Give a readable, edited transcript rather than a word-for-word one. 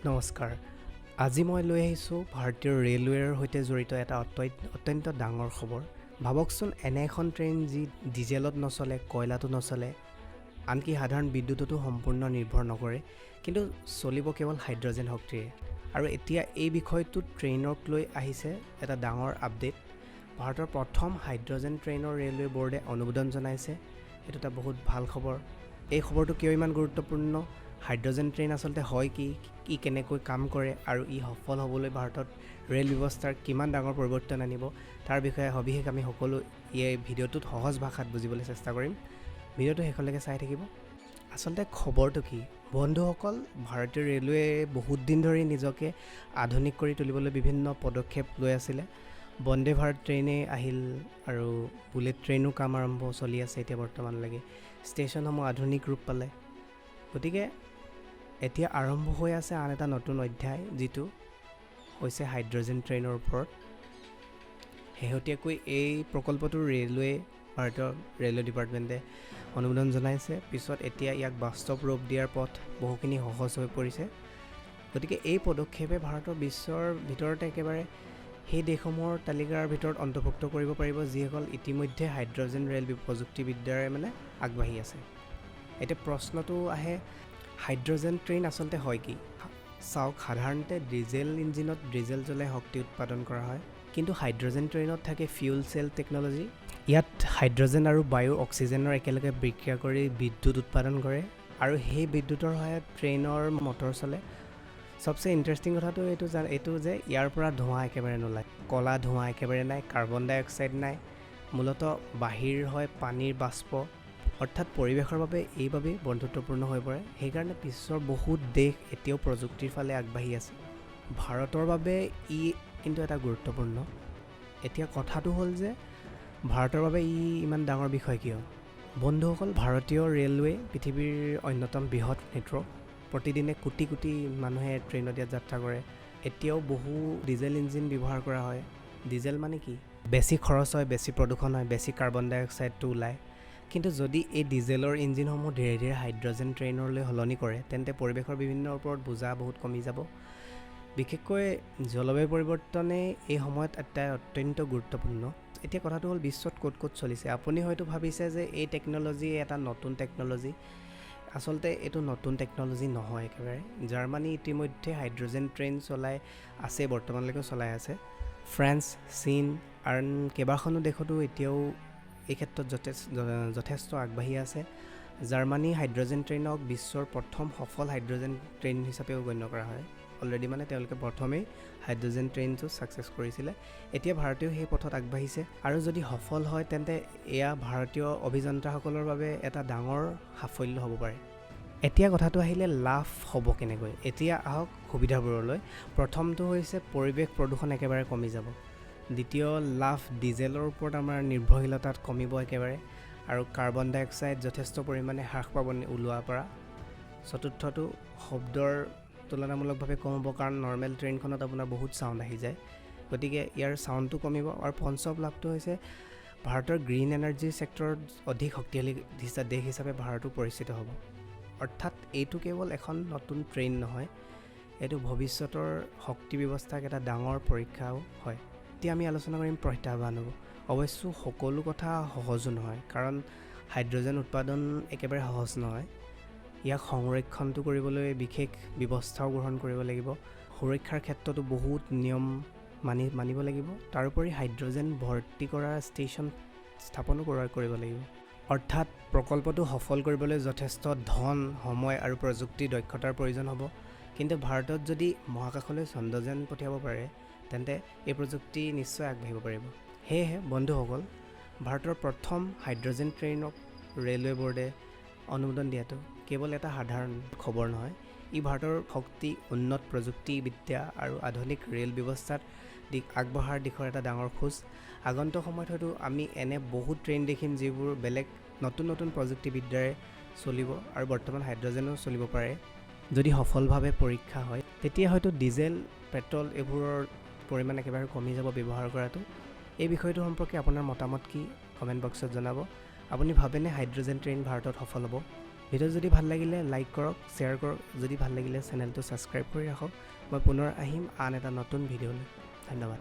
নমস্কাৰ। আজি মই লৈ আহিছোঁ ভাৰতীয় ৰেলৱেৰ সৈতে জড়িত এটা অত্যন্ত ডাঙৰ খবৰ। ভাবকচোন এনে এখন ট্ৰেইন যি ডিজেলত নচলে, কয়লাতো নচলে, আনকি সাধাৰণ বিদ্যুততো সম্পূৰ্ণ নিৰ্ভৰ নকৰে, কিন্তু চলিব কেৱল হাইড্ৰজেন শক্তিৰে। আৰু এতিয়া এই বিষয়টোত ট্ৰেইনক লৈ আহিছে এটা ডাঙৰ আপডেট। ভাৰতৰ প্ৰথম হাইড্ৰজেন ট্ৰেইনৰ ৰেলৱে বোৰ্ডে অনুমোদন জনাইছে। এইটো এটা বহুত ভাল খবৰ। এই খবৰটো কিয় ইমান গুৰুত্বপূৰ্ণ? হাইড্ৰজেন ট্ৰেইন আচলতে হয় কি, ই কেনেকৈ কাম কৰে আৰু ই সফল হ'বলৈ ভাৰতত ৰেল ব্যৱস্থাৰ কিমান ডাঙৰ পৰিৱৰ্তন আনিব, তাৰ বিষয়ে সবিশেষ আমি সকলো এই ভিডিঅ'টোত সহজ ভাষাত বুজিবলৈ চেষ্টা কৰিম। ভিডিঅ'টো শেষলৈকে চাই থাকিব। আচলতে খবৰটো কি? বন্ধুসকল, ভাৰতীয় ৰেলৱে বহুত দিন ধৰি নিজকে আধুনিক কৰি তুলিবলৈ বিভিন্ন পদক্ষেপ লৈ আছিলে। বন্দে ভাৰত ট্ৰেইনে আহিল আৰু বুলেট ট্ৰেইনো কাম আৰম্ভ চলি আছে এতিয়া বৰ্তমানলৈকে। ষ্টেচনসমূহ আধুনিক ৰূপ পালে। গতিকে এতিয়া আৰম্ভ হৈ আছে আন এটা নতুন অধ্যায়, যিটো হৈছে হাইড্ৰজেন ট্ৰেইনৰ ওপৰত। শেহতীয়াকৈ এই প্ৰকল্পটো ভাৰতীয় ৰেলৱে ডিপাৰ্টমেণ্টে অনুমোদন জনাইছে। পিছত এতিয়া ইয়াক বাস্তৱ ৰূপ দিয়াৰ পথ বহুখিনি সহজ হৈ পৰিছে। গতিকে এই পদক্ষেপে ভাৰতৰ বিশ্বৰ ভিতৰতে একেবাৰে সেই দেশসমূহৰ তালিকাৰ ভিতৰত অন্তৰ্ভুক্ত কৰিব পাৰিব, যিসকল ইতিমধ্যে হাইড্ৰজেন ৰেল প্ৰযুক্তিবিদ্যাৰে আগবাঢ়ি আছে। এতিয়া প্ৰশ্নটো আহে, হাইড্ৰজেন ট্ৰেইন আচলতে হয় কি? চাওক, সাধাৰণতে ডিজেল ইঞ্জিনত ডিজেল জ্বলাই শক্তি উৎপাদন কৰা হয়, কিন্তু হাইড্ৰজেন ট্ৰেইনত থাকে ফিউল চেল টেকন'লজি। ইয়াত হাইড্ৰজেন আৰু বায়ু অক্সিজেনৰ একেলগে বিক্ৰিয়া কৰি বিদ্যুৎ উৎপাদন কৰে আৰু সেই বিদ্যুতৰ সহায়ত ট্ৰেইনৰ মটৰ চলে। চবচে ইণ্টাৰেষ্টিং কথাটো এইটো যে ইয়াৰ পৰা ধোঁৱা একেবাৰে নোলায়, ক'লা ধোঁৱা একেবাৰে নাই, কাৰ্বন ডাই অক্সাইড নাই, মূলতঃ বাহিৰ হয় পানীৰ বাষ্প। অৰ্থাৎ পৰিৱেশৰ বাবে এইবাবেই বন্ধুত্বপূৰ্ণ হৈ পৰে। সেইকাৰণে বিশ্বৰ বহুত দেশ এতিয়াও প্ৰযুক্তিৰ ফালে আগবাঢ়ি আছে। ভাৰতৰ বাবে ই কিন্তু এটা গুৰুত্বপূৰ্ণ। এতিয়া কথাটো হ'ল যে ভাৰতৰ বাবে ই ইমান ডাঙৰ বিষয় কিয়? বন্ধুসকল, ভাৰতীয় ৰেলৱে পৃথিৱীৰ অন্যতম বৃহৎ নেটৱৰ্ক। প্ৰতিদিনে কোটি কোটি মানুহে ট্ৰেইনত ইয়াত যাত্ৰা কৰে। এতিয়াও বহু ডিজেল ইঞ্জিন ব্যৱহাৰ কৰা হয়। ডিজেল মানে কি? বেছি খৰচ হয়, বেছি প্ৰদূষণ হয়, বেছি কাৰ্বন ডাই অক্সাইডটো ওলায়। কিন্তু যদি এই ডিজেলৰ ইঞ্জিনসমূহ ধীৰে ধীৰে হাইড্ৰজেন ট্ৰেইনলৈ সলনি কৰে, তেন্তে পৰিৱেশৰ বিভিন্ন ওপৰত বোজা বহুত কমি যাব। বিশেষকৈ জলবায়ু পৰিৱৰ্তনে এই সময়ত অত্যন্ত গুৰুত্বপূৰ্ণ। এতিয়া কথাটো হ'ল, বিশ্বত ক'ত ক'ত চলিছে। আপুনি হয়তো ভাবিছে যে এই টেকন'লজি এটা নতুন টেকন'লজি। আচলতে এইটো নতুন টেকন'লজি নহয় একেবাৰে। জাৰ্মানী ইতিমধ্যে হাইড্ৰজেন ট্ৰেইন চলাই আছে, বৰ্তমানলৈকে চলাই আছে। ফ্ৰান্স, চীন আন কেইবাখনো দেশতো এতিয়াও এই ক্ষেত্ৰত যথেষ্ট আগবাঢ়ি আছে। জাৰ্মানী হাইড্ৰজেন ট্ৰেইনক বিশ্বৰ প্ৰথম সফল হাইড্ৰজেন ট্ৰেইন হিচাপেও গণ্য কৰা হয়। অলৰেডি তেওঁলোকে প্ৰথমেই হাইড্ৰজেন ট্ৰেইনটো ছাকচেছ কৰিছিলে। এতিয়া ভাৰতেও সেই পথত আগবাঢ়িছে আৰু যদি সফল হয়, তেন্তে এয়া ভাৰতীয় অভিযন্তাসকলৰ বাবে এটা ডাঙৰ সাফল্য হ'ব পাৰে। এতিয়া কথাটো আহিলে, লাভ হ'ব কেনেকৈ? এতিয়া আহক সুবিধাবোৰলৈ। প্ৰথমটো হৈছে পৰিৱেশ প্ৰদূষণ একেবাৰে কমি যাব। দ্বিতীয় লাভ, ডিজেলৰ ওপৰত আমাৰ নিৰ্ভৰশীলতাত কমিব একেবাৰে, আৰু কাৰ্বন ডাই অক্সাইড যথেষ্ট পৰিমাণে হ্ৰাস পাব ওলোৱাৰ পৰা। চতুৰ্থটো, শব্দৰ তুলনামূলকভাৱে কম হ'ব, কাৰণ নৰ্মেল ট্ৰেইনখনত আপোনাৰ বহুত চাউণ্ড আহি যায়, গতিকে ইয়াৰ চাউণ্ডটো কমিব। আৰু পঞ্চম লাভটো হৈছে ভাৰতৰ গ্ৰীণ এনাৰ্জি ছেক্টৰত অধিক শক্তিশালী দেশ হিচাপে ভাৰতো পৰিচিত হ'ব। অৰ্থাৎ এইটো কেৱল এখন নতুন ট্ৰেইন নহয়, এইটো ভৱিষ্যতৰ শক্তি ব্যৱস্থাক এটা ডাঙৰ পৰীক্ষাও হয়। এতিয়া আমি আলোচনা কৰিম প্ৰত্যাহ্বানবোৰ। অৱশ্যে সকলো কথা সহজো নহয়, কাৰণ হাইড্ৰজেন উৎপাদন একেবাৰে সহজ নহয়। ইয়াক সংৰক্ষণটো কৰিবলৈ বিশেষ ব্যৱস্থাও গ্ৰহণ কৰিব লাগিব। সুৰক্ষাৰ ক্ষেত্ৰতো বহুত নিয়ম মানিব লাগিব। তাৰোপৰি হাইড্ৰজেন ভৰ্তি কৰা ষ্টেচন স্থাপনো কৰিব লাগিব। অৰ্থাৎ প্ৰকল্পটো সফল কৰিবলৈ যথেষ্ট ধন, সময় আৰু প্ৰযুক্তিৰ দক্ষতাৰ প্ৰয়োজন হ'ব। কিন্তু ভাৰতত যদি মহাকাশলৈ চন্দ্ৰযান পঠিয়াব পাৰে, তেন্তে এই প্ৰযুক্তি নিশ্চয় আগবাঢ়িব পাৰিব। সেয়েহে বন্ধুসকল, ভাৰতৰ প্ৰথম হাইড্ৰজেন ট্ৰেইনক ৰেলৱে বোৰ্ডে অনুমোদন দিয়াটো কেৱল এটা সাধাৰণ খবৰ নহয়, ই ভাৰতৰ শক্তি, উন্নত প্ৰযুক্তিবিদ্যা আৰু আধুনিক ৰেল ব্যৱস্থাত আগবঢ়াৰ দিশৰ এটা ডাঙৰ খোজ। আগন্তুক সময়ত হয়তো আমি এনে বহুত ট্ৰেইন দেখিম যিবোৰ বেলেগ নতুন নতুন প্ৰযুক্তিবিদ্যাৰে চলিব আৰু বৰ্তমান হাইড্ৰজেনো চলিব পাৰে। যদি সফলভাৱে পৰীক্ষা হয়, তেতিয়া হয়তো ডিজেল, পেট্ৰল এইবোৰৰ পৰিমাণ একেবাৰে কমি যাব ব্যৱহাৰ কৰাটো। এই বিষয়টো সম্পৰ্কে আপোনাৰ মতামত কি? কমেণ্ট বক্সত জনাব। আপুনি ভাবেনে হাইড্ৰজেন ট্ৰেইন ভাৰতত সফল হ'ব? ভিডিঅ' যদি ভাল লাগিলে লাইক কৰক, শ্বেয়াৰ কৰক, যদি ভাল লাগিলে চেনেলটো ছাবস্ক্ৰাইব কৰি ৰাখক। মই পুনৰ আহিম আন এটা নতুন ভিডিঅ'লৈ। ধন্যবাদ।